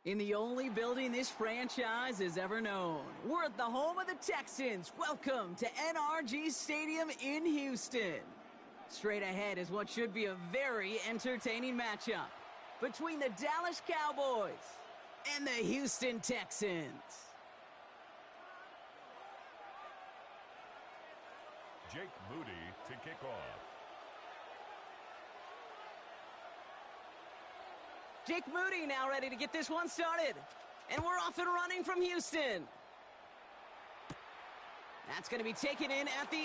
In the only building this franchise has ever known. We're at the home of the Texans. Welcome to NRG Stadium in Houston. Straight ahead is what should be a very entertaining matchup between the Dallas Cowboys and the Houston Texans. Jake Moody to kick off. Jake Moody now ready to get this one started. And we're off and running from Houston. That's going to be taken in at the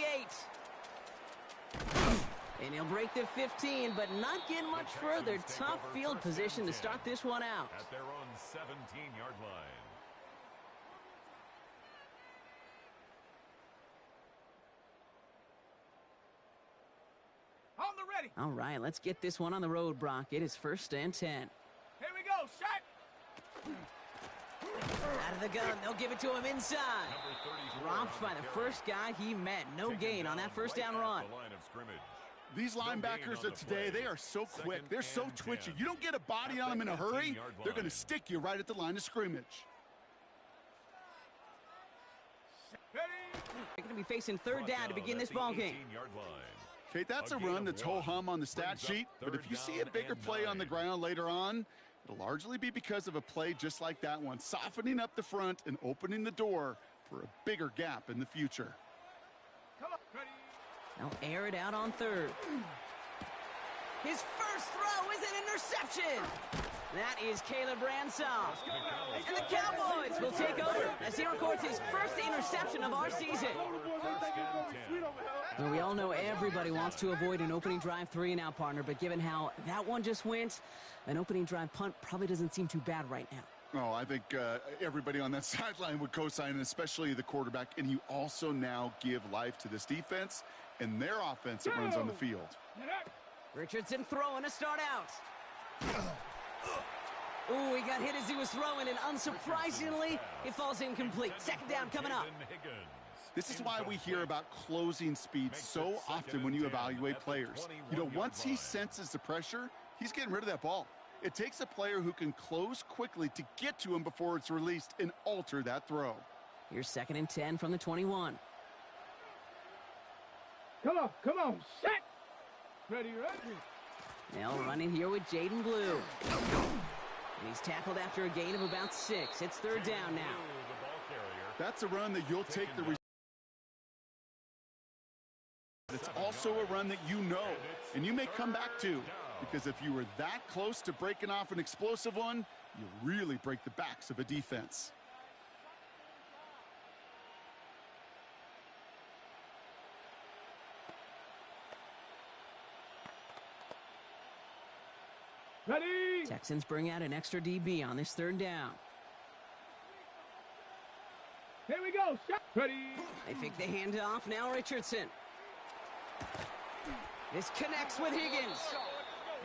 8. And he'll break the 15, but not get much further. Tough field position to start this one out. At their own 17-yard line. On the ready. All right, let's get this one on the road, Brock. It is 1st and 10. Here we go, shot. Out of the gun, they'll give it to him inside. Dropped by the first guy he met. No gain on that first down run. These linebackers of today, they are so quick. They're so twitchy. You don't get a body on them in a hurry, they're going to stick you right at the line of scrimmage. They're going to be facing 3rd down to begin this ball game. Kate, that's a run that's ho-hum on the stat sheet, but if you see a bigger play on the ground later on, it'll largely be because of a play just like that one, softening up the front and opening the door for a bigger gap in the future. Come on, ready. They'll air it out on 3rd. His first throw is an interception. That is Caleb Bransall. And the Cowboys will take over as he records his first interception of our season. Well, we all know everybody wants to avoid an opening drive 3-and-out, partner, but given how that one just went, an opening drive punt probably doesn't seem too bad right now. Oh, I think everybody on that sideline would co-sign, especially the quarterback, and you also now give life to this defense and their offense that runs on the field. Richardson throwing to start out. Ooh, he got hit as he was throwing, and unsurprisingly, it falls incomplete. 2nd down coming up. This is why we hear about closing speed so often when you evaluate players. You know, once he senses the pressure, he's getting rid of that ball. It takes a player who can close quickly to get to him before it's released and alter that throw. Here's 2nd and 10 from the 21. Come on, set. Ready, ready. Now running here with Jaden Blue. And he's tackled after a gain of about 6. It's 3rd down now. That's a run that you'll take the result. It's also a run that you know, and you may come back to, because if you were that close to breaking off an explosive one, you really break the backs of a defense. Ready. Texans bring out an extra DB on this 3rd down. Here we go, shot. Ready. They fake the handoff. Now Richardson. This connects with Higgins.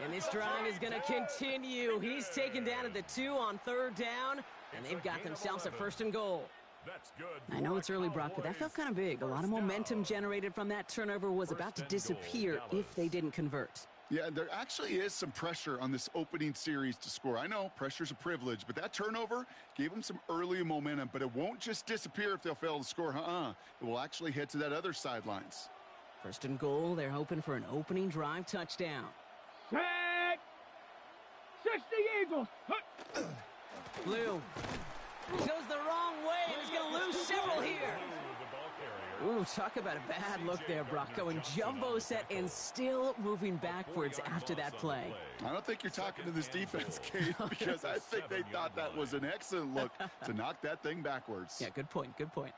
And this drive is going to continue. He's taken down at the 2 on 3rd down, and they've got themselves a 1st and goal. I know it's early, Brock, but that felt kind of big. A lot of momentum generated from that turnover was about to disappear if they didn't convert. Yeah, there actually is some pressure on this opening series to score. I know pressure's a privilege, but that turnover gave them some early momentum, but it won't just disappear if they'll fail to score. It will actually head to that other sidelines. 1st and goal, they're hoping for an opening drive touchdown. Set. 60 Eagles. Blue goes the wrong way and is going to lose several here. Ooh, talk about a bad look there, Brock. Going jumbo set and still moving backwards after that play. I don't think you're talking to this defense, Kate, because I think they thought that was an excellent look to knock that thing backwards. Yeah, good point, good point.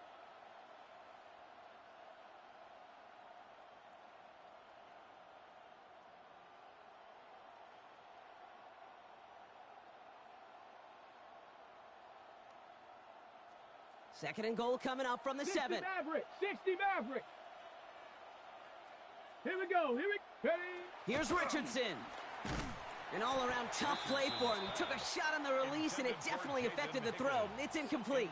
Second and goal coming up from the 7. 60 Maverick. Here we go. Ready. Here's Richardson. An all-around tough play for him. He took a shot on the release, and it definitely affected the throw. It's incomplete.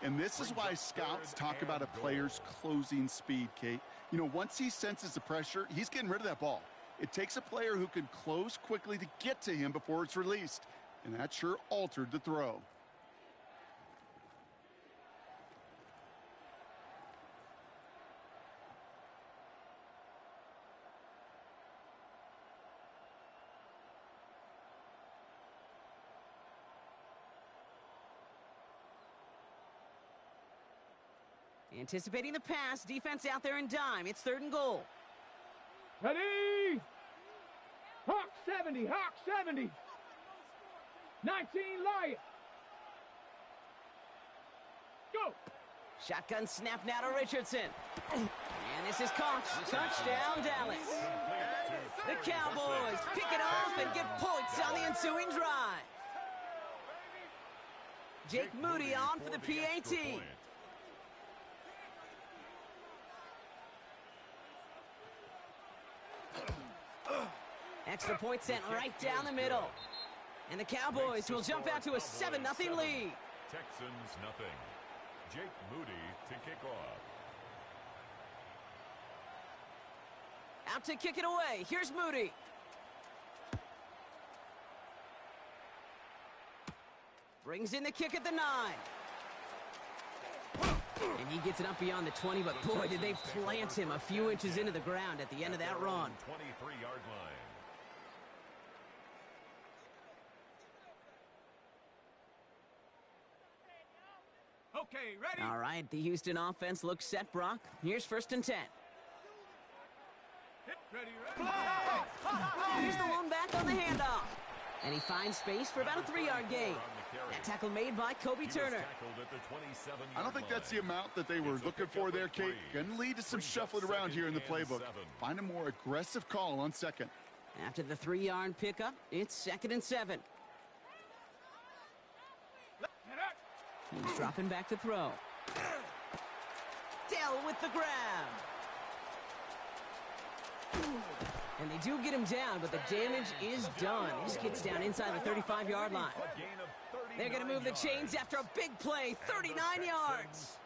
And this is why scouts talk about a player's closing speed, Kate. You know, once he senses the pressure, he's getting rid of that ball. It takes a player who can close quickly to get to him before it's released. and that sure altered the throw. Anticipating the pass, defense out there in dime. It's 3rd and goal. Ready? Hawk 70, Hawk 70. 19 Lion. Go. Shotgun snap now to Richardson. And this is caught. Touchdown, Dallas. The Cowboys pick it off and get points on the ensuing drive. Jake Moody on for the PAT. Extra point sent right down the middle. And the Cowboys will jump out to a 7-0 lead. Texans nothing. Jake Moody to kick off. Out to kick it away. Here's Moody. Brings in the kick at the 9. And he gets it up beyond the 20, but boy, did they plant him a few inches into the ground at the end of that run. 23-yard line. Okay, ready? All right, the Houston offense looks set, Brock. Here's 1st and 10. Ready, Here's the lone back on the handoff. And he finds space for about a 3-yard gain. That tackle made by Kobe Turner. I don't think that's the amount that they were looking for there, Kate. Going to lead to some shuffling around here in the playbook. Find a more aggressive call on 2nd. After the 3-yard pickup, it's 2nd and 7. He's dropping back to throw. Dell with the grab. And they do get him down, but the damage is done. This gets down inside the 35-yard line. They're going to move the chains after a big play, 39 yards.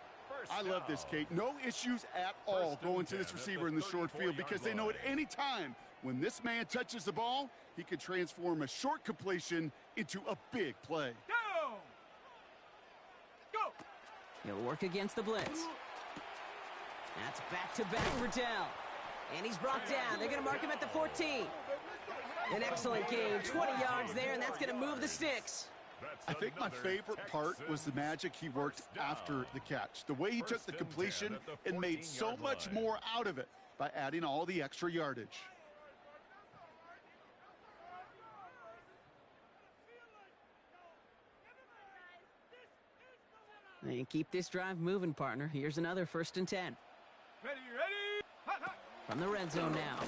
I love this, Kate. No issues at all going to this receiver in the short field because they know at any time when this man touches the ball, he can transform a short completion into a big play. Down. Go. He'll work against the blitz. That's back-to-back for Dell. And he's brought down. They're going to mark him at the 14. An excellent game. 20 yards there, and that's going to move the sticks. I think my favorite part was the magic he worked after the catch. The way he took the completion and made so much more out of it by adding all the extra yardage. And keep this drive moving, partner. Here's another 1st and 10. Ready, ready. Hot, hot. From the red zone now.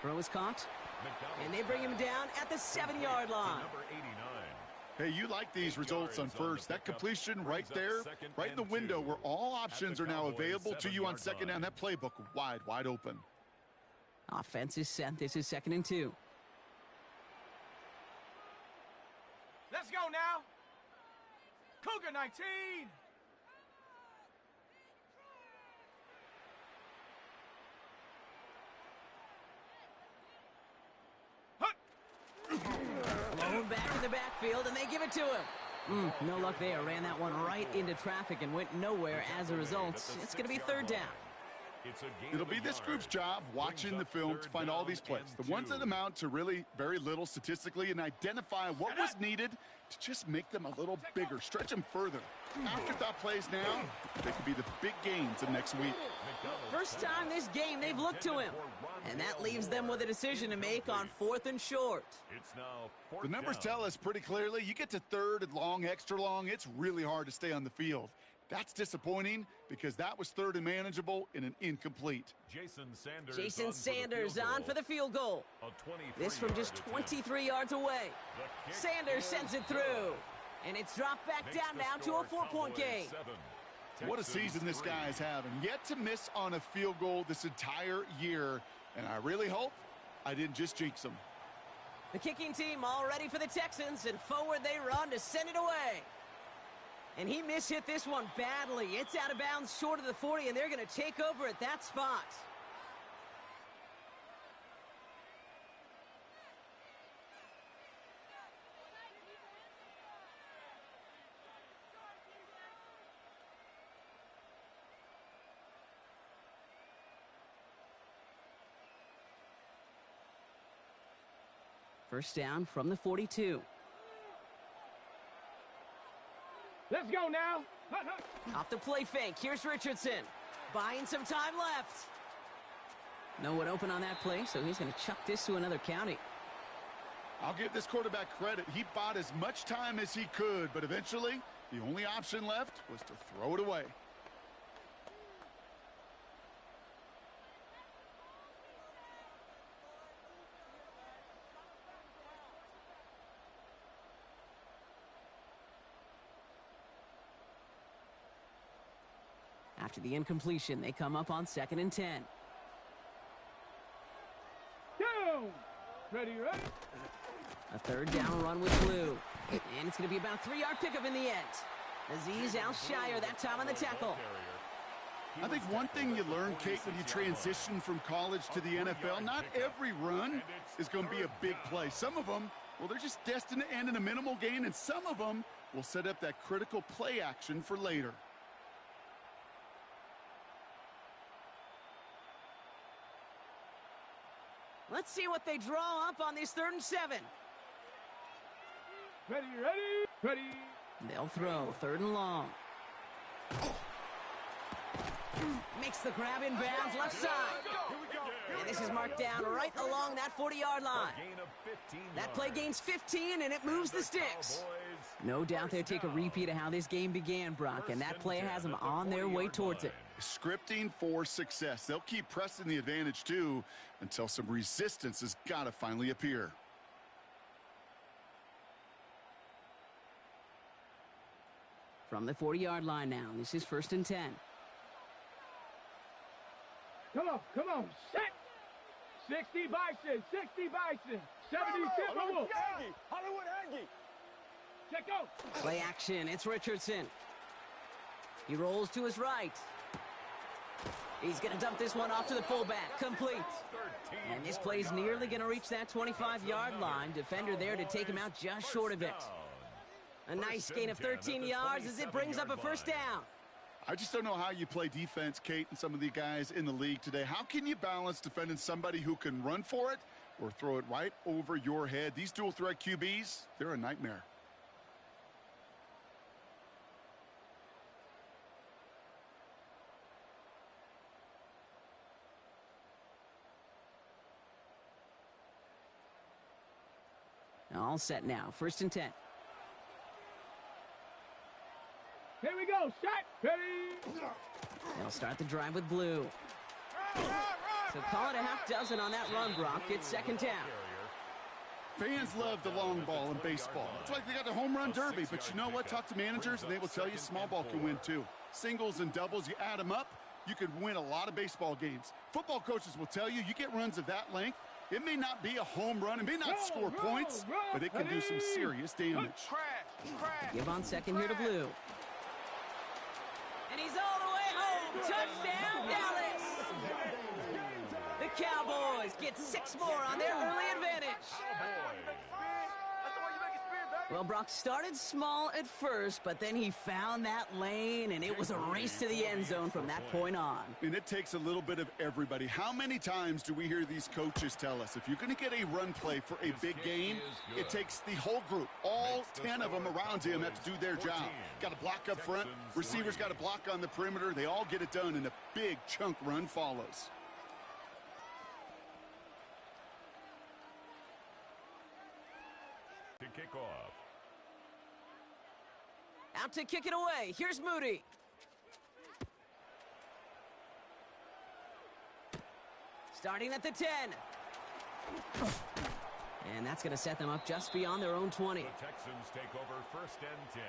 Throw is caught. And they bring him down at the 7-yard line. Hey, you like these results on 1st. That completion right there, right in the window where all options are now available to you on 2nd down. That playbook wide open. Offense is set. This is 2nd and 2. Let's go now. Cougar 19. Blown back in the backfield, and they give it to him. No luck there. Ran that one right into traffic and went nowhere as a result. It's going to be 3rd down. It'll be this group's job watching the film to find all these plays, the ones that amount to really very little statistically, and identify what was needed to just make them a little bigger, stretch them further. Afterthought plays now, they could be the big gains of next week. First time this game they've looked to him. And that leaves them with a decision to make on 4th and short. The numbers tell us pretty clearly, you get to 3rd and long, extra long, it's really hard to stay on the field. That's disappointing because that was 3rd and manageable in an incomplete. Jason Sanders on for the field goal. This from just 23 yards away. Sanders sends it through. And it's dropped back down now to a 4-point game. What a season this guy is having. Yet to miss on a field goal this entire year. And I really hope I didn't just jinx him. The kicking team all ready for the Texans, and forward they run to send it away. And he mishit this one badly. It's out of bounds short of the 40, and they're going to take over at that spot. First down from the 42. Let's go now. Off the play fake. Here's Richardson. Buying some time left. No one open on that play, so he's going to chuck this to another county. I'll give this quarterback credit. He bought as much time as he could, but eventually the only option left was to throw it away. After the incompletion, they come up on 2nd and 10. Down. Ready. A third down run with Blue. And it's going to be about a 3-yard pickup in the end. Azeez Al-Shaair that time on the tackle. I think one thing you learn, Kate, when you transition from college to the NFL, not every run is going to be a big play. Some of them, well, they're just destined to end in a minimal gain, and some of them will set up that critical play action for later. Let's see what they draw up on this 3rd and 7. Ready. They'll throw 3rd and long. Makes the grab in bounds left side. And this is marked down right along that 40-yard line. That play gains 15, and it moves the sticks. No doubt they'll take a repeat of how this game began, Brock, and that play has them on their way towards it. Scripting for success. They'll keep pressing the advantage, too, until some resistance has got to finally appear. From the 40-yard line now, this is 1st and 10. Come on. Set. 60 Bison. 70 Timberwolves. Hollywood Aggie. Check out. Play action. It's Richardson. He rolls to his right. He's going to dump this one off to the fullback. Complete. And this play's nearly going to reach that 25-yard line. Defender there to take him out just short of it. A nice gain of 13 yards as it brings up a first down. I just don't know how you play defense, Kate, and some of the guys in the league today. How can you balance defending somebody who can run for it or throw it right over your head? These dual threat QBs, they're a nightmare. All set now. 1st and 10. Here we go. Set. Ready. They'll start the drive with Blue. So call it a half dozen on that run, Brock. It's 2nd down. Fans love the long ball in baseball. It's like they got the home run derby, but you know what? Talk to managers, and they will tell you small ball can win, too. Singles and doubles, you add them up, you could win a lot of baseball games. Football coaches will tell you get runs of that length. It may not be a home run, it may not score points, but it can do some serious damage. Give on 2nd here to Blue. And he's all the way home. Touchdown, Dallas! The Cowboys get 6 more on their early advantage. Well, Brock started small at first, but then he found that lane, and it was a race to the end zone from that point on. And it takes a little bit of everybody. How many times do we hear these coaches tell us, if you're going to get a run play for a big game, it takes the whole group, all 10 of them around him have to do their job. Got to block up front, receivers got to block on the perimeter. They all get it done, and a big chunk run follows. To kick off. Out to kick it away. Here's Moody. Starting at the 10. And that's going to set them up just beyond their own 20. The Texans take over 1st and 10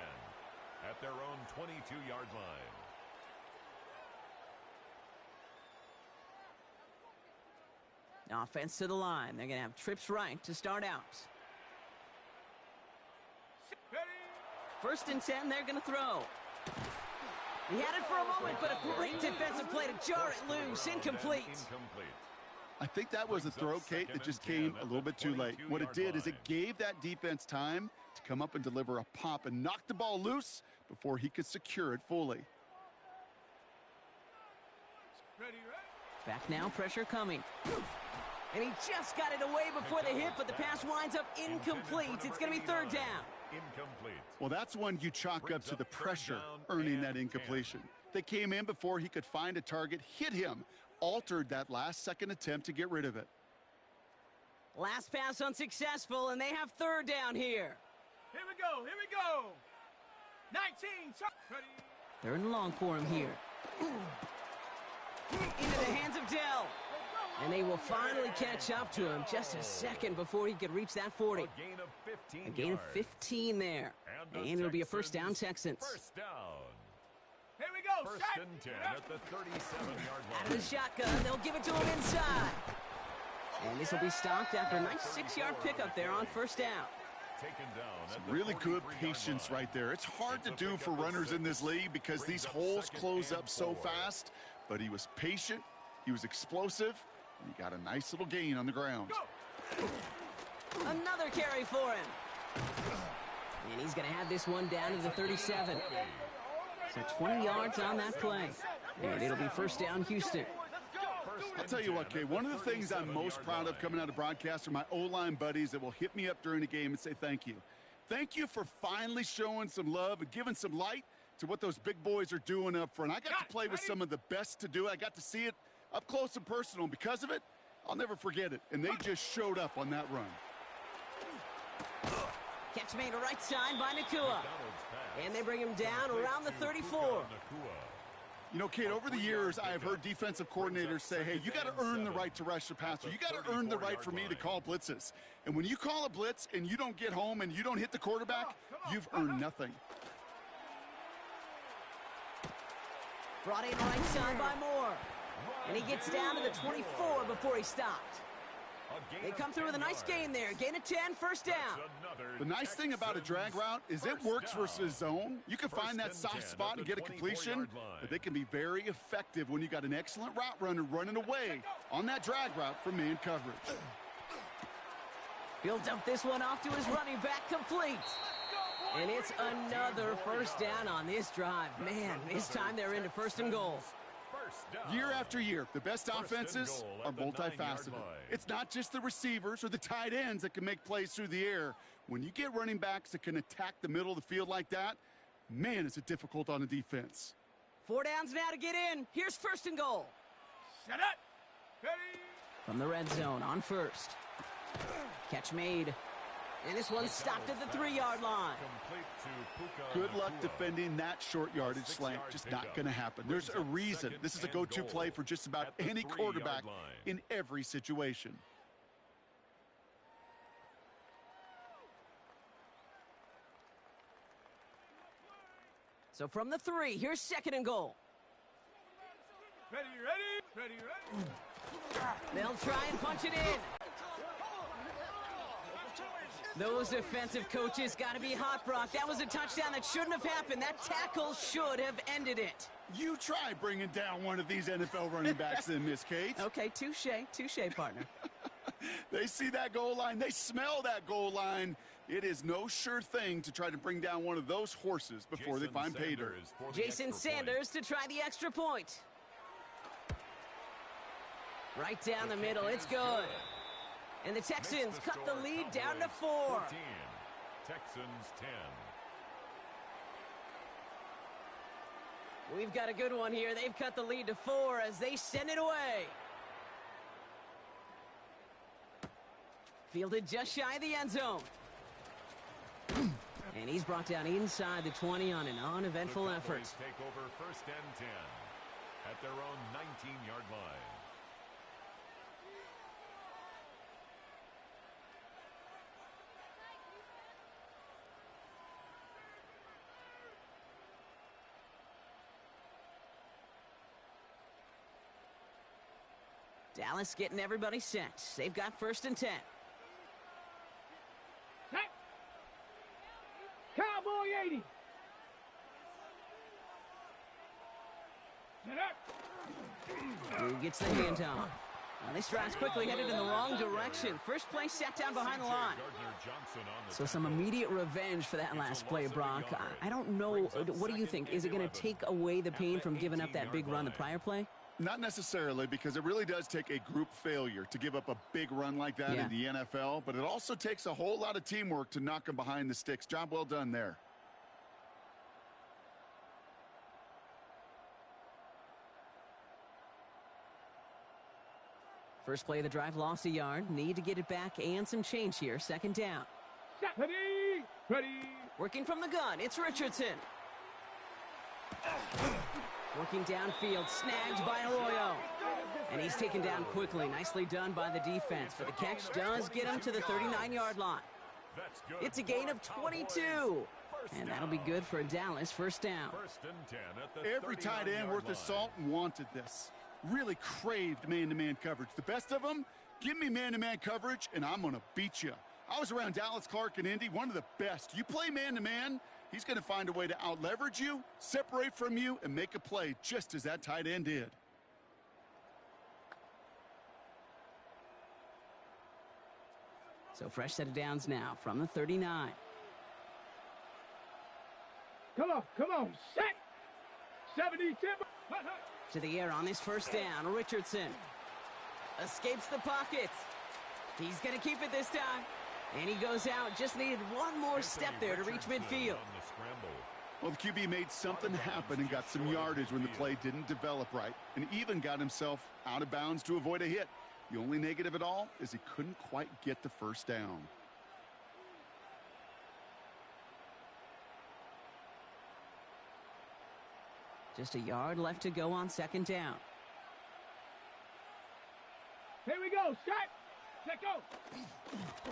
at their own 22-yard line. Offense to the line. They're going to have trips right to start out. 1st and 10, they're going to throw. He had it for a moment, but a great defensive play to jar it loose. Incomplete. I think that was a throw, Kate, that just came a little bit too late. What it did is it gave that defense time to come up and deliver a pop and knock the ball loose before he could secure it fully. Back now, pressure coming. And he just got it away before the hit, but the pass winds up incomplete. It's going to be third down. Incomplete. Well, that's one you chalk up to the pressure earning that incompletion. They came in before he could find a target, hit him, altered that last-second attempt to get rid of it. Last pass unsuccessful, and they have third down here. Here we go. Here we go. 19. Ready. Third and long for him here. Into the hands of Dell. And they will finally catch up to him just a second before he could reach that 40. A gain of 15 A gain of 15 there. And it'll be a first down, Texans. First down. Here we go. First Set. and 10 at the 37-yard line. Out of the shotgun, they'll give it to him inside. And this will be stopped after a nice 6-yard pickup there on first down. Taken down at the Really good 43-yard patience line. right there. It's hard to do for runners in this league because these holes close up so fast. But he was patient, he was explosive, and he got a nice little gain on the ground. Another carry for him. And he's going to have this one down to the 37. So 20 yards on that play. And it'll be first down, Houston. I'll tell you what, Kay, one of the things I'm most proud of coming out of broadcast are my O-line buddies that will hit me up during the game and say thank you. Thank you for finally showing some love and giving some light to what those big boys are doing up front. I got to play with some of the best to do it. I got to see it up close and personal. And because of it, I'll never forget it. And they just showed up on that run. Catch made right side by Nakua. And they bring him down around the 34. You know, Kate, over the years, I have heard defensive coordinators say, hey, you got to earn the right to rush the passer. You got to earn the right for me to call blitzes. And when you call a blitz and you don't get home and you don't hit the quarterback, you've earned nothing. Brought in right side by Moore. And he gets down to the 24 before he stopped. They come through with a nice gain there. Gain of 10, first down. The nice thing about a drag route is it works versus zone. You can find that soft spot and get a completion, but they can be very effective when you got an excellent route runner running away on that drag route from man coverage. He'll dump this one off to his running back, complete. And it's another first down on this drive. Man, this time they're into first and goal. Year after year, the best offenses are multifaceted. It's not just the receivers or the tight ends that can make plays through the air. When you get running backs that can attack the middle of the field like that, man, is it difficult on a defense. 4 downs now to get in. Here's first and goal. Set up. Ready. From the red zone on first. Catch made. And this one stopped at the 3-yard line. Good luck defending that short yardage slant. Just not going to happen. There's a reason. This is a go-to play for just about any quarterback in every situation. So from the 3, here's second and goal. Ready, ready, ready, ready. They'll try and punch it in. Those defensive coaches got to be hot, Brock. That was a touchdown that shouldn't have happened. That tackle should have ended it. You try bringing down one of these NFL running backs in, Miss Kate. Okay, touche, partner. They see that goal line. They smell that goal line. It is no sure thing to try to bring down one of those horses before they find pay dirt. Jason Sanders to try the extra point. Right down the middle. It's good. And the Texans cut the lead down to 4. Texans 10. We've got a good one here. They've cut the lead to 4 as they send it away. Fielded just shy of the end zone. And he's brought down inside the 20 on an uneventful effort. Take over first and 10 at their own 19-yard line. Dallas getting everybody set. They've got first and 10. Cowboy 80. Set up. Who gets the handoff? Now this drive's quickly headed in the wrong direction. First play sat down behind the line. So some immediate revenge for that last play, Brock. I don't know. What do you think? Is it going to take away the pain from giving up that big run the prior play? Not necessarily, because it really does take a group failure to give up a big run like that in the NFL, but it also takes a whole lot of teamwork to knock them behind the sticks. Job well done there. First play of the drive, lost a yard. Need to get it back and some change here. Second down. Ready. Working from the gun, it's Richardson. Working downfield, snagged by Arroyo. And he's taken down quickly. Nicely done by the defense. But the catch does get him to the 39-yard line. It's a gain of 22. And that'll be good for a Dallas first down. Every tight end worth his salt wanted this. Really craved man-to-man coverage. The best of them, give me man-to-man coverage, and I'm going to beat you. I was around Dallas Clark and Indy, one of the best. You play man-to-man, he's going to find a way to out-leverage you, separate from you, and make a play just as that tight end did. So fresh set of downs now from the 39. Come on, set. 70, timber. To the air on this first down, Richardson escapes the pocket. He's going to keep it this time. And he goes out, just needed one more step there to reach midfield. Well, the QB made something happen and got some yardage when the play didn't develop right, and even got himself out of bounds to avoid a hit. The only negative at all is he couldn't quite get the first down. Just a yard left to go on second down. Here we go, set, go.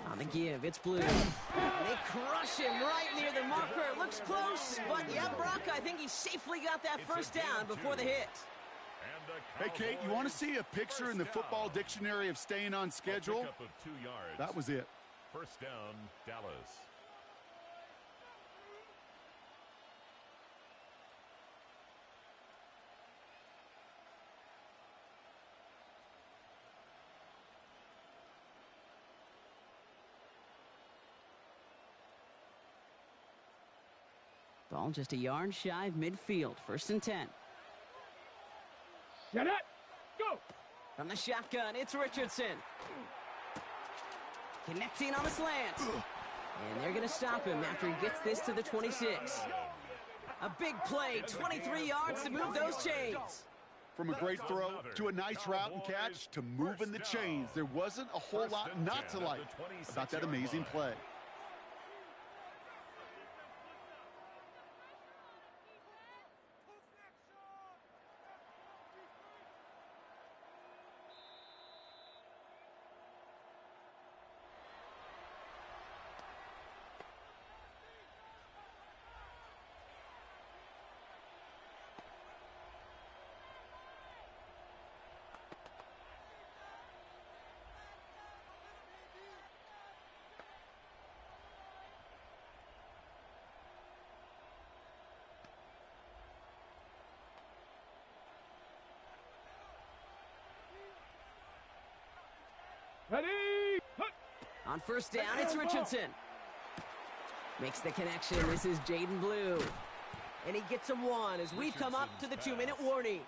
On the give, it's Blue. And they crush him right near the marker. It looks close, but yeah, Brock, I think he safely got that first down before the hit. Hey, Kate, you want to see a picture in the football dictionary of staying on schedule? That was it. First down, Dallas. Ball just a yard shy of midfield. First and 10. Set it, go. From the shotgun, it's Richardson. Connecting on the slant. And they're going to stop him after he gets this to the 26. A big play, 23 yards to move those chains. From a great throw to a nice route and catch to moving the chains, there wasn't a whole lot not to like about that amazing play. Ready, On first down, it's Richardson. Makes the connection. This is Jaden Blue. And he gets him one as we come up to the 2-minute warning.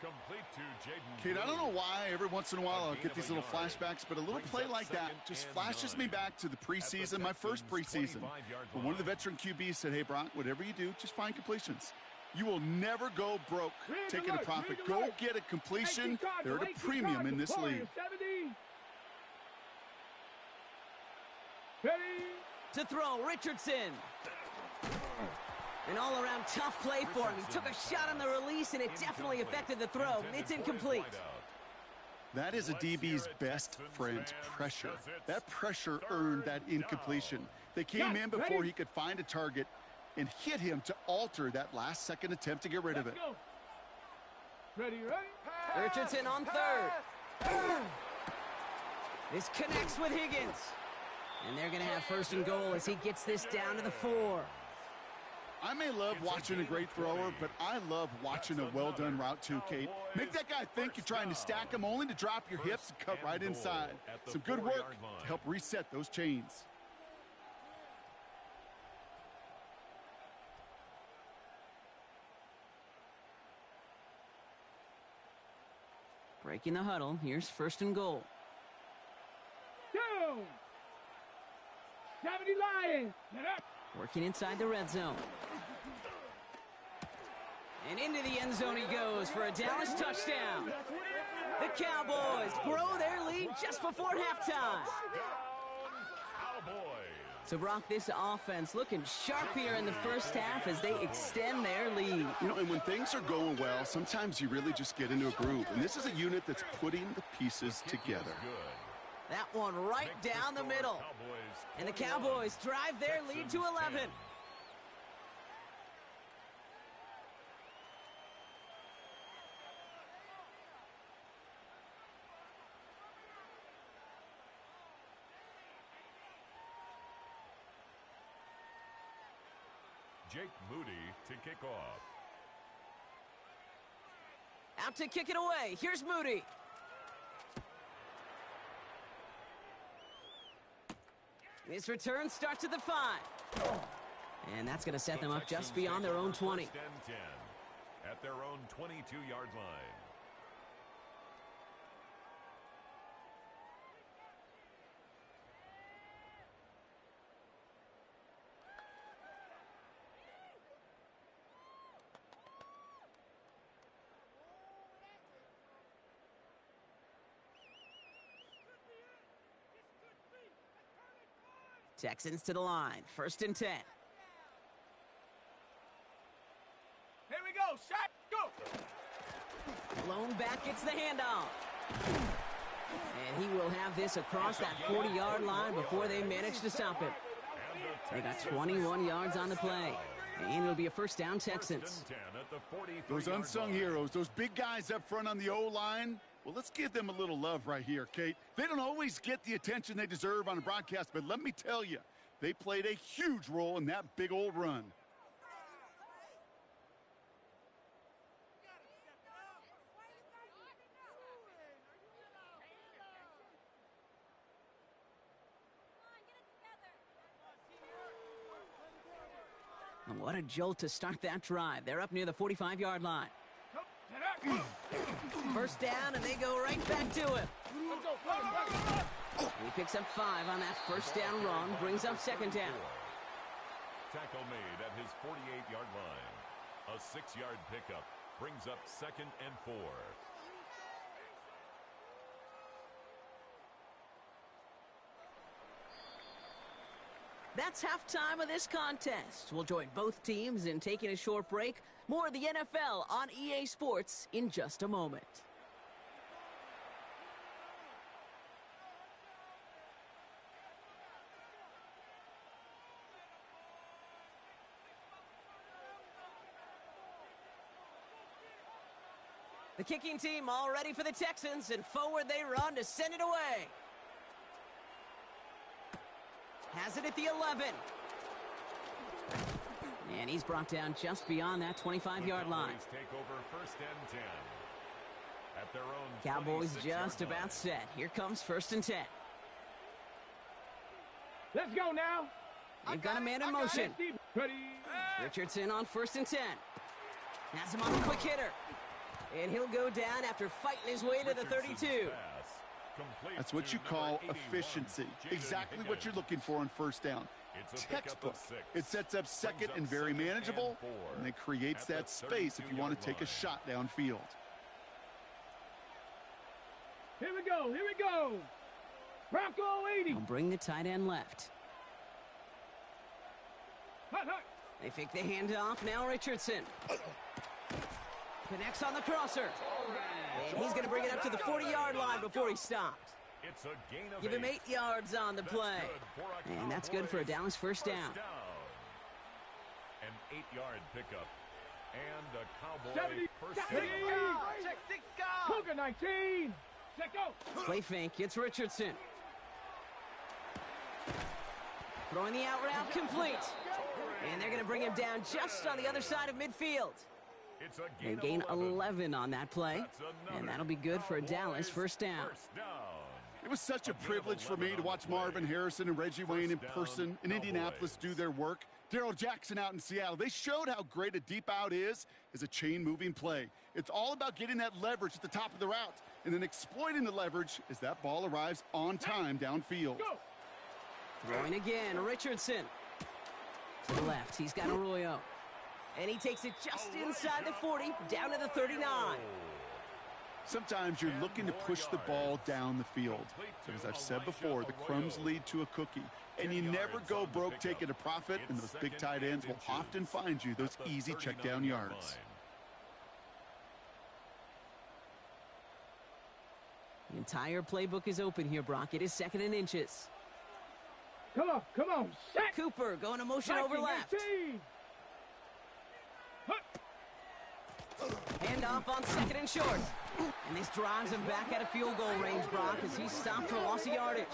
Kate, I don't know why every once in a while I'll get these little flashbacks, but a little play like that just flashes me back to the preseason, my first preseason. When one of the veteran QBs said, hey, Brock, whatever you do, just find completions. You will never go broke taking a profit. Go get a completion. They're at a premium in this league. To throw, Richardson. An all-around tough play for him. He took a shot on the release, and it definitely affected the throw. It's incomplete. That is a DB's best friend, pressure. That pressure earned that incompletion. They came in before he could find a target and hit him to alter that last-second attempt to get rid of it. Ready. Richardson on third. This connects with Higgins. And they're going to have first and goal as he gets this down to the 4. I may love watching a great thrower, but I love watching a well-done route too, Kate. Make that guy think you're trying to stack him only to drop your hips and cut right inside. Some good work to help reset those chains. Breaking the huddle. Here's first and goal. Down. 70 Lions. Get up. Working inside the red zone. And into the end zone he goes for a Dallas touchdown. The Cowboys grow their lead just before halftime. So, Brock, this offense looking sharp here in the first half as they extend their lead. You know, and when things are going well, sometimes you really just get into a groove. And this is a unit that's putting the pieces together. That one right down the middle. And the Cowboys drive their lead to 11. Jake Moody to kick off. Out to kick it away. Here's Moody. This return starts at the 5. And that's going to set them up just beyond their own 20. First and 10 at their own 22-yard line. Texans to the line. First and 10. Here we go. Shot. Go. Blown back gets the handoff. And he will have this across that 40-yard line before they manage to stop him. They got 21 yards on the play. And it'll be a first down, Texans. Those unsung heroes, those big guys up front on the O-line, well, let's give them a little love right here, Kate. They don't always get the attention they deserve on a broadcast, but let me tell you, they played a huge role in that big old run. And what a jolt to start that drive. They're up near the 45-yard line. First down, and they go right back to him. He picks up 5 on that first down run, brings up second down. Tackle made at his 48-yard line. A 6-yard pickup brings up second and 4. That's halftime of this contest. We'll join both teams in taking a short break. More of the NFL on EA Sports in just a moment. The kicking team all ready for the Texans, and forward they run to send it away. Has it at the 11. And he's brought down just beyond that 25-yard line. Take over first and 10 at their own Cowboys just about set. Here comes first and 10. Let's go now. They've got a man in motion. Ready. Richardson on first and 10. Has him on a quick hitter. And he'll go down after fighting his way to the 32. That's what you call efficiency. Exactly what you're looking for on first down. Textbook. It sets up second and very manageable, and it creates that space if you want to take a shot downfield. Here we go. Here we go. Bronco 80. He'll bring the tight end left. Hut, hut. They fake the handoff. Now Richardson. Connects on the crosser. And he's going to bring it up to the 40-yard line before he stopped. It's a gain of Give him 8 yards on the play. And that's good for a Dallas first down. An 8-yard pickup. And a Cowboy 70. first down. Cougar 19. Set go. Play fake. It's Richardson. Throwing the out route complete. And they're going to bring him down just on the other side of midfield. They gain 11 on that play, and that'll be good for a Dallas first down. It was such a privilege for me to watch Marvin Harrison and Reggie Wayne in person in Indianapolis do their work. Darrell Jackson out in Seattle. They showed how great a deep out is as a chain-moving play. It's all about getting that leverage at the top of the route. and then exploiting the leverage as that ball arrives on time downfield. Go. Throwing again, Richardson. To the left, he's got Arroyo. And he takes it just inside the 40, down to the 39. Sometimes you're looking to push the ball down the field. But as I've said before, the crumbs lead to a cookie. And you never go broke taking a profit, and those big tight ends will often find you those easy check down yards. The entire playbook is open here, Brock. It is 2nd and inches. Come on, set. Cooper going to motion over left. 19. Hand off on 2nd and short. And this drives him back at a field goal range, Brock, as he's stopped for loss of yardage.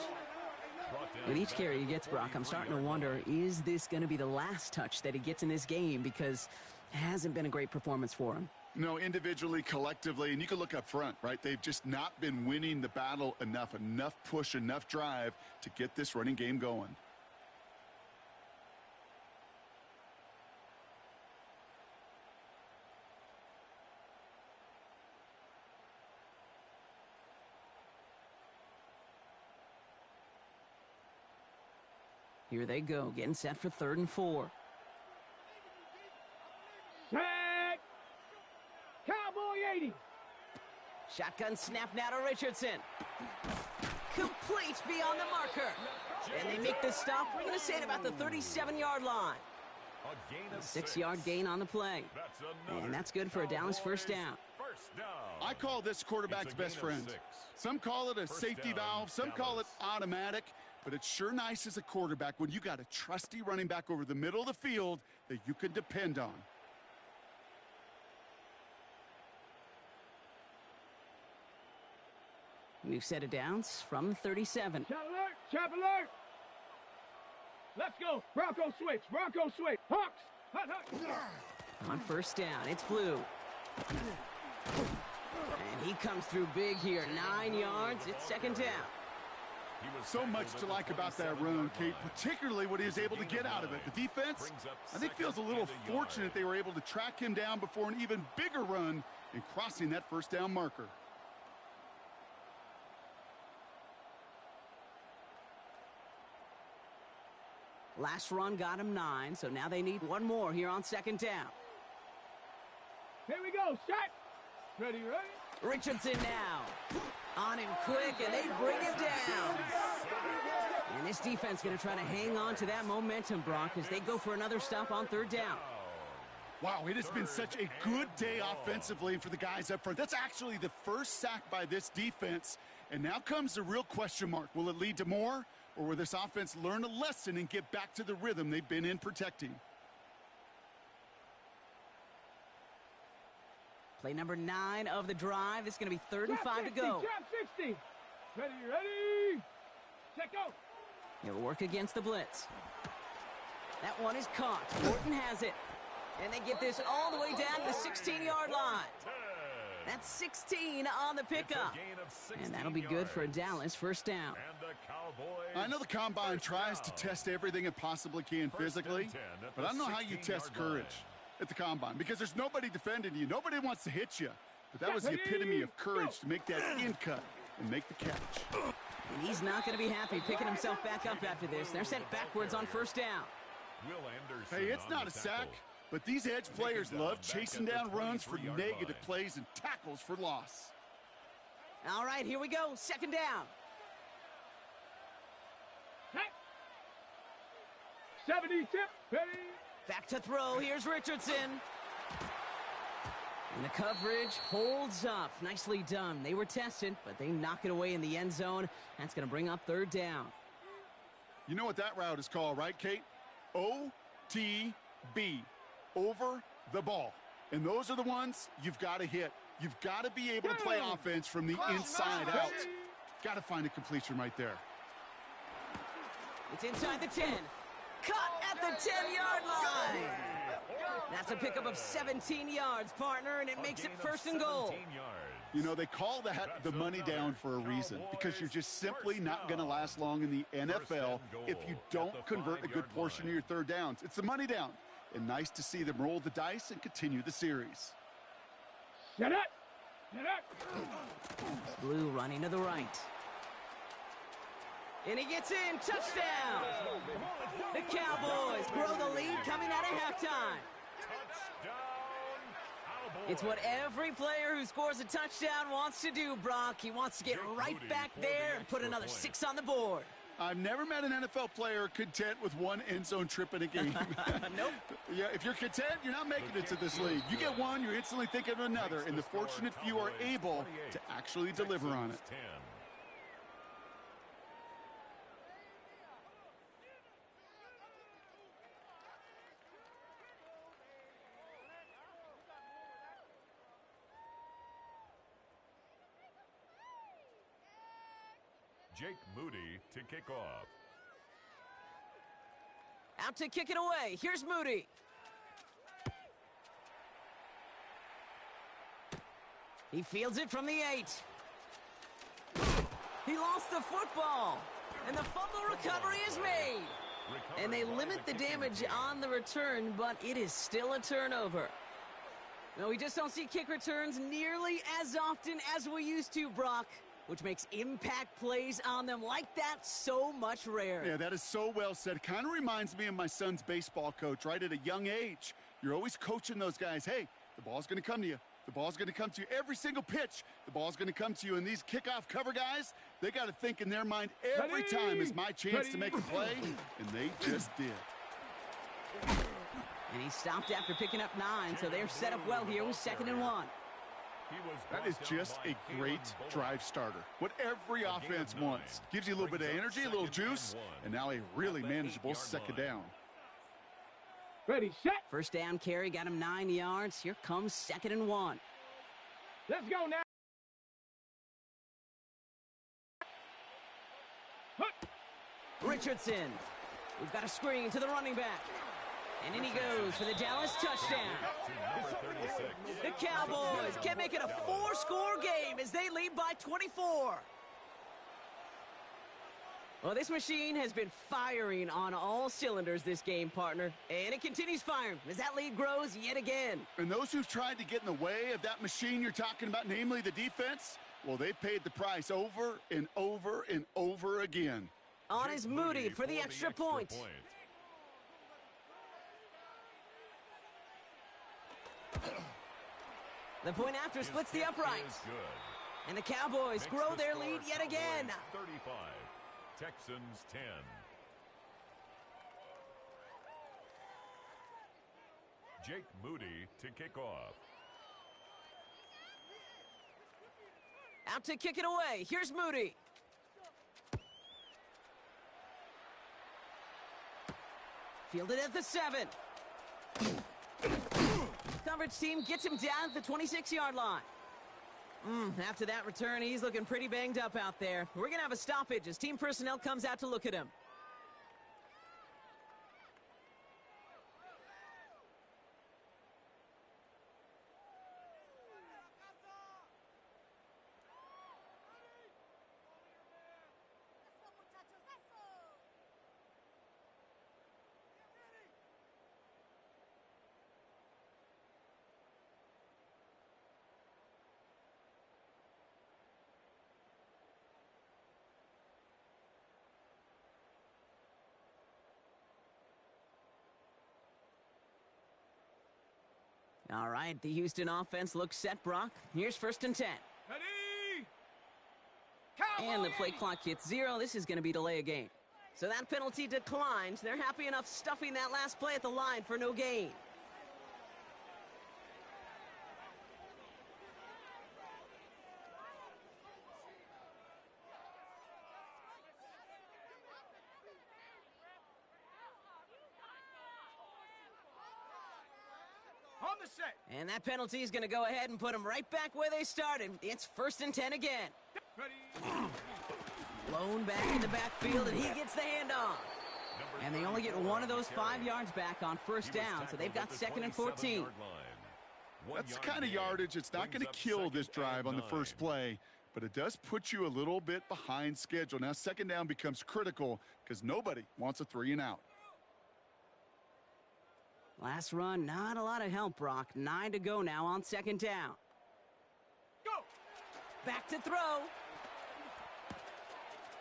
With each carry he gets, Brock, I'm starting to wonder, is this going to be the last touch that he gets in this game? Because it hasn't been a great performance for him. No, individually, collectively, and you can look up front, right? They've just not been winning the battle enough push, enough drive to get this running game going. Here they go, getting set for 3rd and 4. Set. Cowboy 80. Shotgun snap now to Richardson. Complete beyond the marker. And they make the stop. We're going to say at about the 37-yard line. A 6-yard gain on the play. And that's good for a Dallas first down. I call this quarterback's best friend. Some call it a safety valve, some call it automatic, but it's sure nice as a quarterback when you got a trusty running back over the middle of the field that you can depend on. We've set it downs from 37. Chap alert. Let's go. Bronco switch. Hawks. Hut. On 1st down, it's Blue. And he comes through big here. 9 yards. It's 2nd down. So much to like about that run, Kate, particularly what he was able to get out of it. The defense, I think, feels a little fortunate they were able to track him down before an even bigger run in crossing that 1st down marker. Last run got him 9, so now they need one more here on 2nd down. Here we go. Set. Ready. Richardson now. On him quick, and they bring him down. And this defense going to try to hang on to that momentum, Brock, as they go for another stop on 3rd down. Wow, it has been such a good day offensively for the guys up front. That's actually the first sack by this defense. And now comes the real question mark. Will it lead to more, or will this offense learn a lesson and get back to the rhythm they've been in protecting? Play number 9 of the drive. It's going to be 3rd and 5 to go. Trap 60. Ready. Set, go. He'll work against the blitz. That one is caught. Morton has it. And they get this all the way down to the 16-yard line. That's 16 on the pickup. And that'll be good for a Dallas first down. I know the Combine tries to test everything it possibly can physically, but I don't know how you test courage at the Combine, because there's nobody defending you. Nobody wants to hit you. But that was the epitome of courage to make that in cut and make the catch. And he's not going to be happy picking himself back up after this. They're sent backwards on 1st down. Hey, it's not a sack, but these edge players love chasing down runs for negative plays and tackles for loss. All right, here we go. 2nd down. Set. 70 tip. Ready. Back to throw. Here's Richardson. And the coverage holds up. Nicely done. They were tested, but they knock it away in the end zone. That's going to bring up 3rd down. You know what that route is called, right, Kate? OTB. Over the ball. And those are the ones you've got to hit. You've got to be able to play offense from the inside out. Got to find a completion right there. It's inside the 10. Cut at the 10-yard line. That's a pickup of 17 yards, partner, and it makes it 1st and goal. You know, they call that the money down for a reason, because you're just simply not going to last long in the NFL if you don't convert a good portion of your 3rd downs. It's the money down. And nice to see them roll the dice and continue the series. Set it. Get up. Blue running to the right. And he gets in. Touchdown. The Cowboys grow the lead coming out of halftime. It's what every player who scores a touchdown wants to do, Brock. He wants to get right back there and put another 6 on the board. I've never met an NFL player content with one end zone trip in a game. Nope. Yeah, if you're content, you're not making it to this league. You get one, you're instantly thinking of another, and the fortunate few are able to actually deliver on it. Jake Moody to kick off. Out to kick it away. Here's Moody. He fields it from the 8. He lost the football. And the fumble recovery is made. And they limit the damage on the return, but it is still a turnover. No, we just don't see kick returns nearly as often as we used to, Brock, which makes impact plays on them like that so much rarer. Yeah, that is so well said. Kind of reminds me of my son's baseball coach, right? At a young age, you're always coaching those guys. Hey, the ball's going to come to you. The ball's going to come to you every single pitch. The ball's going to come to you. And these kickoff cover guys, they got to think in their mind every time is my chance to make a play, and they just did. And he stopped after picking up 9, so they're set up well here with 2nd and 1. That is just a great drive starter. What every offense wants. Gives you a little bit of energy, a little juice, and now a really manageable 2nd down. Ready, set. First down carry got him 9 yards. Here comes 2nd and 1. Let's go now. Richardson. We've got a screen to the running back. And in he goes for the Dallas touchdown. The Cowboys can make it a 4-score game as they lead by 24. Well, this machine has been firing on all cylinders this game, partner. And it continues firing as that lead grows yet again. And those who've tried to get in the way of that machine you're talking about, namely the defense, well, they've paid the price over and over and over again. On is Moody for the extra point. The point after splits the uprights. And the Cowboys grow their lead yet again. 35, Texans 10. Jake Moody to kick off. Out to kick it away. Here's Moody. Fielded at the 7. Coverage team gets him down at the 26-yard line. After that return, he's looking pretty banged up out there. We're going to have a stoppage as team personnel comes out to look at him. All right, the Houston offense looks set, Brock. Here's 1st and 10. Ready. And the play clock hits 0. This is going to be delay a game. So that penalty declines. They're happy enough stuffing that last play at the line for no gain. On the set. And that penalty is going to go ahead and put them right back where they started. It's 1st and 10 again. Ready. Blown back in the backfield, and he gets the handoff. And they only get one of those 5 yards back on 1st down, so they've got 2nd and 14. That's the kind of yardage it's not going to kill this drive on the first play, but it does put you a little bit behind schedule. Now 2nd down becomes critical because nobody wants a 3-and-out. Last run, not a lot of help, Brock. 9 to go now on 2nd down. Go. Back to throw.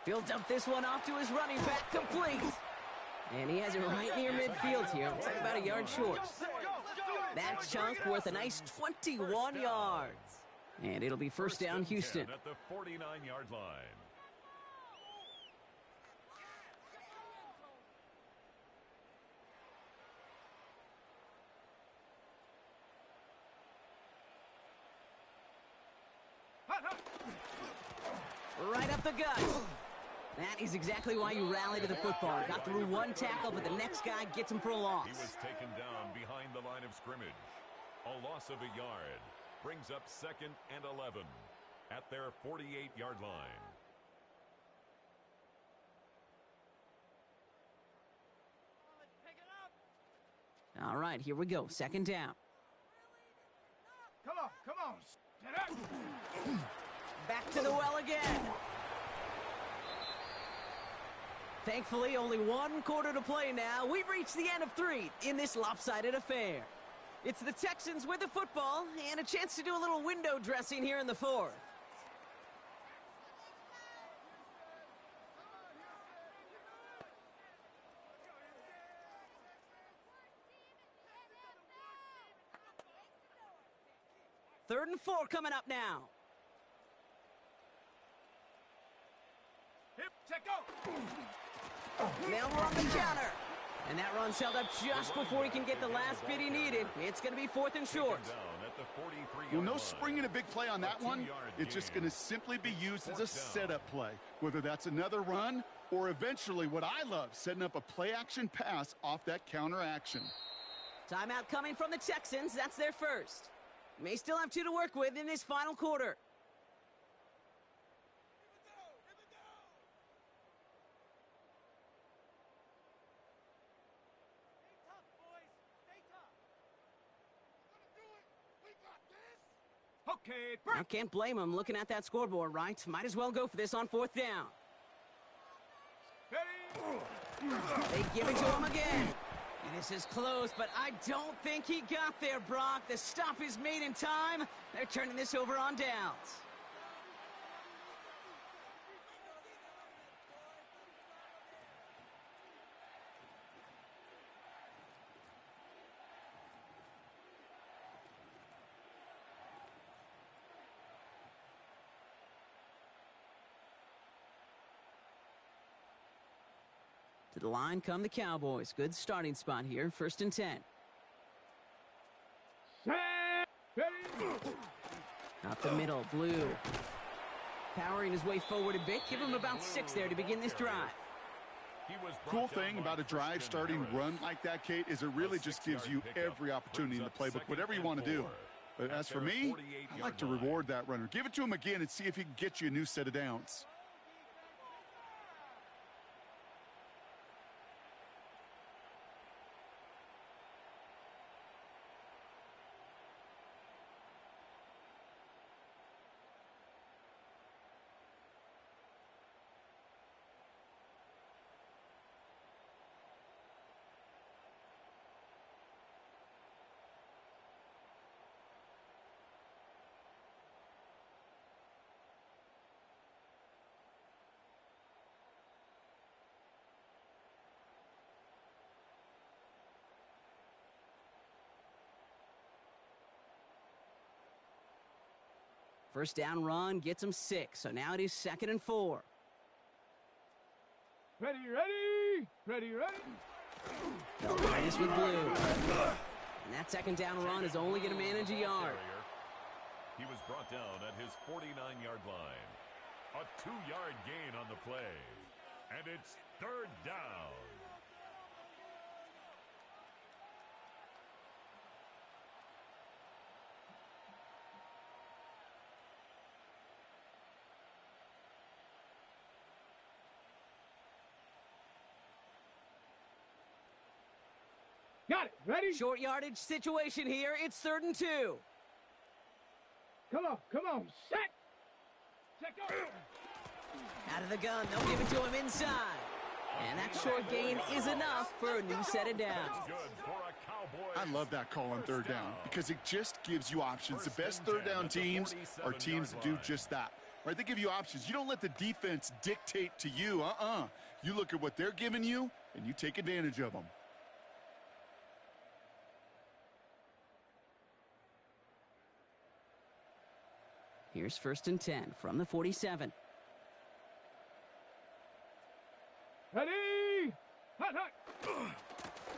He'll dump this one off to his running back, complete. And he has it right near midfield here. Looks like about a yard short. That chunk worth a nice 21 yards. And it'll be first down, Houston. At the 49-yard line. Right up the gut. That is exactly why you rally to the football. Got through one tackle, but the next guy gets him for a loss. He was taken down behind the line of scrimmage. A loss of a yard brings up 2nd and 11 at their 48-yard line. All right, here we go. 2nd down. Come on. Get up. Back to the well again. Thankfully, only one quarter to play now. We've reached the end of 3 in this lopsided affair. It's the Texans with the football and a chance to do a little window dressing here in the 4th. Third and 4 coming up now. Hip, check out. Now we're on the counter. And that run's held up just before he can get the last bit he needed. It's going to be 4th and short. Well, no springing a big play on that one. It's just going to simply be used as a setup play, whether that's another run or eventually what I love, setting up a play-action pass off that counter action. Timeout coming from the Texans. That's their first. May still have 2 to work with in this final quarter. Okay, I can't blame him looking at that scoreboard, right? Might as well go for this on 4th down. They give it to him again. And this is close, but I don't think he got there, Brock. The stop is made in time. They're turning this over on downs. To the line come the Cowboys. Good starting spot here. 1st and 10. Up the middle, Blue. Powering his way forward a bit. Give him about 6 there to begin this drive. Cool thing about a drive starting run like that, Kate, is it really just gives you every opportunity in the playbook, whatever you want to do. But as for me, I like to reward that runner. Give it to him again and see if he can get you a new set of downs. First down run gets him 6, so now it is 2nd and 4. Ready. They'll try this with Blue. And that 2nd down run is only going to manage a yard. He was brought down at his 49-yard line. A 2-yard gain on the play. And it's 3rd down. Got it. Ready? Short yardage situation here. It's 3rd and 2. Come on. Set. Check out. Out of the gun. They'll give it to him inside. And that short gain is enough for a new set of downs. Good for a I love that call on third down because it just gives you options. The best third down teams are teams that do just that. Right? They give you options. You don't let the defense dictate to you. You look at what they're giving you, and you take advantage of them. Here's 1st and 10 from the 47. Ready? Hot, hot.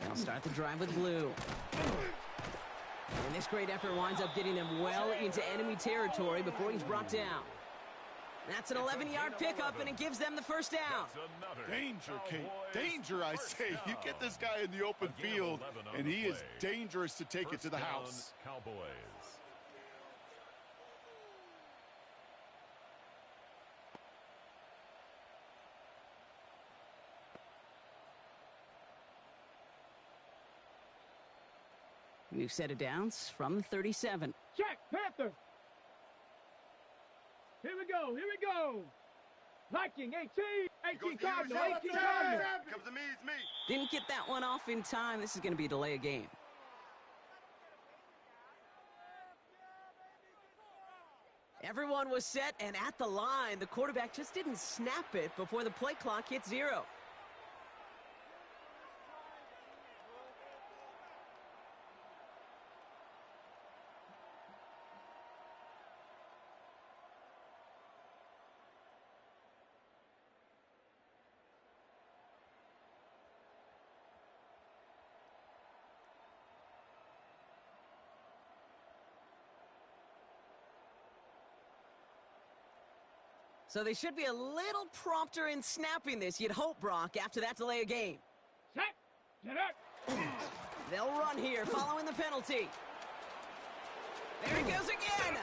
They'll start the drive with Blue. And this great effort winds up getting them well into enemy territory before he's brought down. That's an 11-yard pickup, and it gives them the first down. Danger, Kate. Danger, I say. You get this guy in the open field, and he is dangerous to take it to the house. Cowboys. New set of downs from the 37. Check, Panther. Here we go, here we go. Liking 18 Cardinals, 18 Cardinals. Comes to me, it's me. Didn't get that one off in time. This is going to be a delay of game. Everyone was set and at the line. The quarterback just didn't snap it before the play clock hit 0. So they should be a little prompter in snapping this, you'd hope, Brock, after that delay of game. Set, get up. They'll run here following the penalty. There he goes again.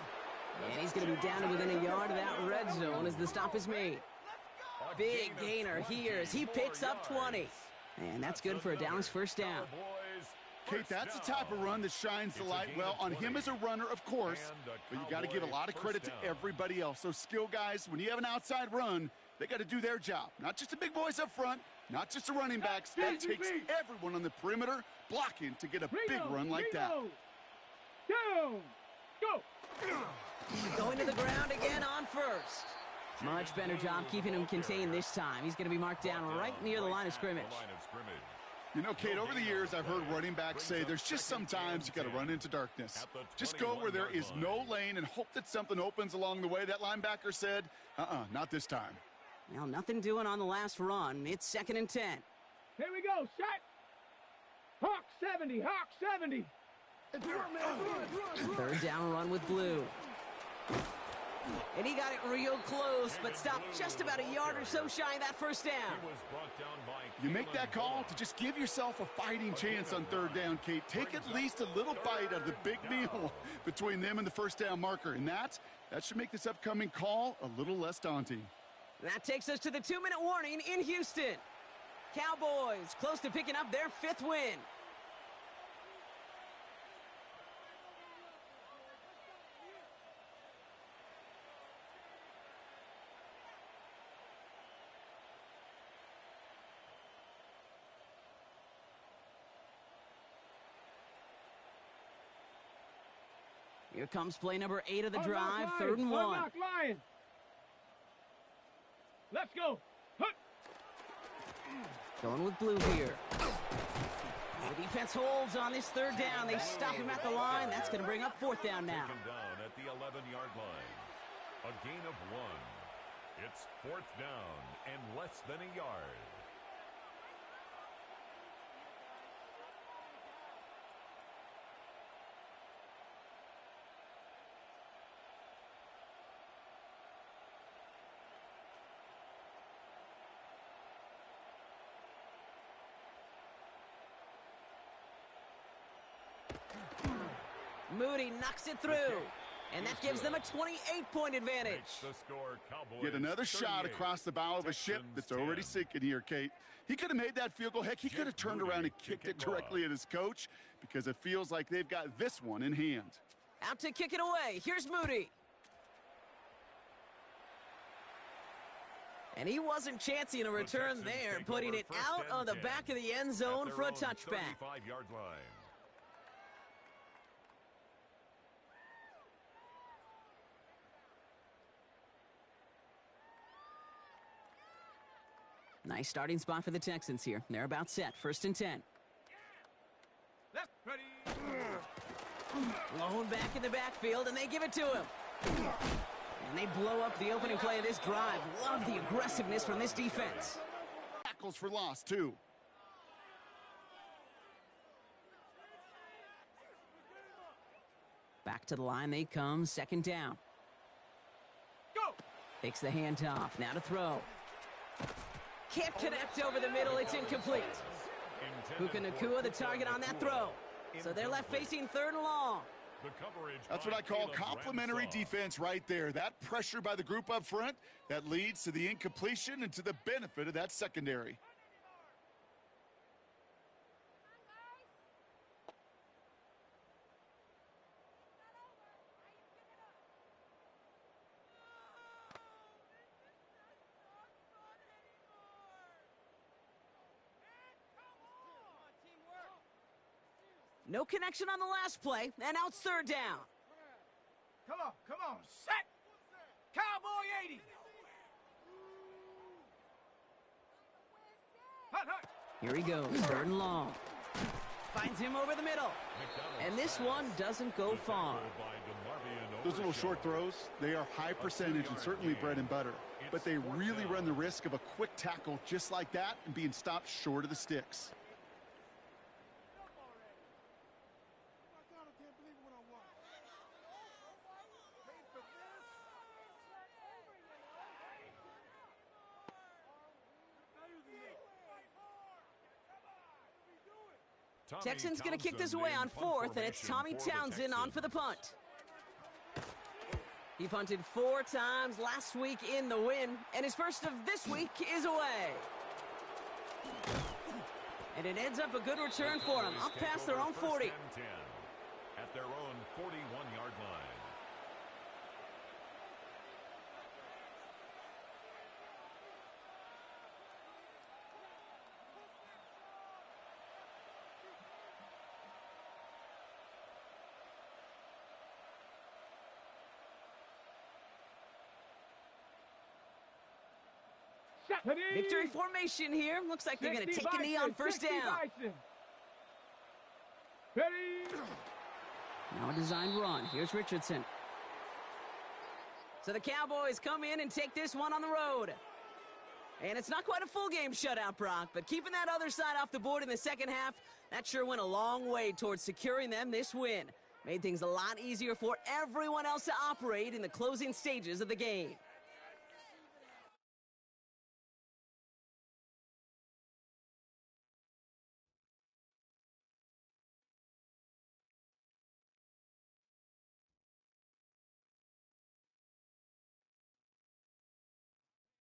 And he's going to be down to within a yard of that red zone as the stop is made. Big gainer here as he picks up 20. And that's good for a Dallas first down. Kate, that's the type of run that shines the light well on him as a runner, of course, but you got to give a lot of credit to everybody else. Those skill guys, when you have an outside run, they got to do their job. Not just the big boys up front, not just the running backs. That takes everyone on the perimeter blocking to get a big run like that. Down, go. Going to the ground again on first. Much better job keeping him contained this time. He's going to be marked down right near the line of scrimmage. You know, Kate, over the years, I've heard running backs say there's just sometimes you got to run into darkness. Just go where there is no lane and hope that something opens along the way. That linebacker said, not this time. Well, nothing doing on the last run. It's 2nd and 10. Here we go, set. Hawk 70, Hawk 70. Third down run with Blue. And he got it real close, but stopped just about a yard or so shy of that first down. You make that call to just give yourself a fighting chance on third down, Kate. Take at least a little bite of the big meal between them and the first down marker. And that should make this upcoming call a little less daunting. That takes us to the 2-minute warning in Houston. Cowboys close to picking up their 5th win. Here comes play number 8 of the drive, 3rd and 1. Let's go. Going with Blue here. The defense holds on this 3rd down. They stop him at the line. That's going to bring up 4th down now. Down at the 11-yard line. A gain of 1. It's 4th down and less than a yard. Moody knocks it through, and that gives them a 28-point advantage. Yet another shot across the bow of a ship that's already sinking here, Kate. He could have made that field goal. Heck, he could have turned around and kicked it directly at his coach because it feels like they've got this one in hand. Out to kick it away. Here's Moody. And he wasn't chancing a return there, putting it out on the back of the end zone for a touchback. Nice starting spot for the Texans here. They're about set. 1st and 10. Left, ready. Lone back in the backfield, and they give it to him. And they blow up the opening play of this drive. Love the aggressiveness from this defense. Tackles for loss, too. Back to the line they come. 2nd down. Go. Takes the handoff. Now to throw. Can't connect over the middle. It's incomplete. Puka Nacua the target on that throw. So they're left facing 3rd and long. That's what I call complimentary defense right there. That pressure by the group up front, that leads to the incompletion and to the benefit of that secondary. No connection on the last play, and now it's 3rd down. Come on, set. Cowboy 80. Hut, hut. Here he goes, 3rd and long. Finds him over the middle. And this one doesn't go far. Those little short throws, they are high percentage and certainly bread and butter. But they really run the risk of a quick tackle just like that and being stopped short of the sticks. Texans going to kick this away on 4th, and it's Tommy Townsend on for the punt. He punted 4 times last week in the win, and his first of this week is away. And it ends up a good return for him, up past their own 40. At their own 41-yard line. Victory formation here. Looks like they're going to take a knee on 1st down. Ready. Now a designed run. Here's Richardson. So the Cowboys come in and take this one on the road. And it's not quite a full game shutout, Brock, but keeping that other side off the board in the 2nd half, that sure went a long way towards securing them this win. Made things a lot easier for everyone else to operate in the closing stages of the game.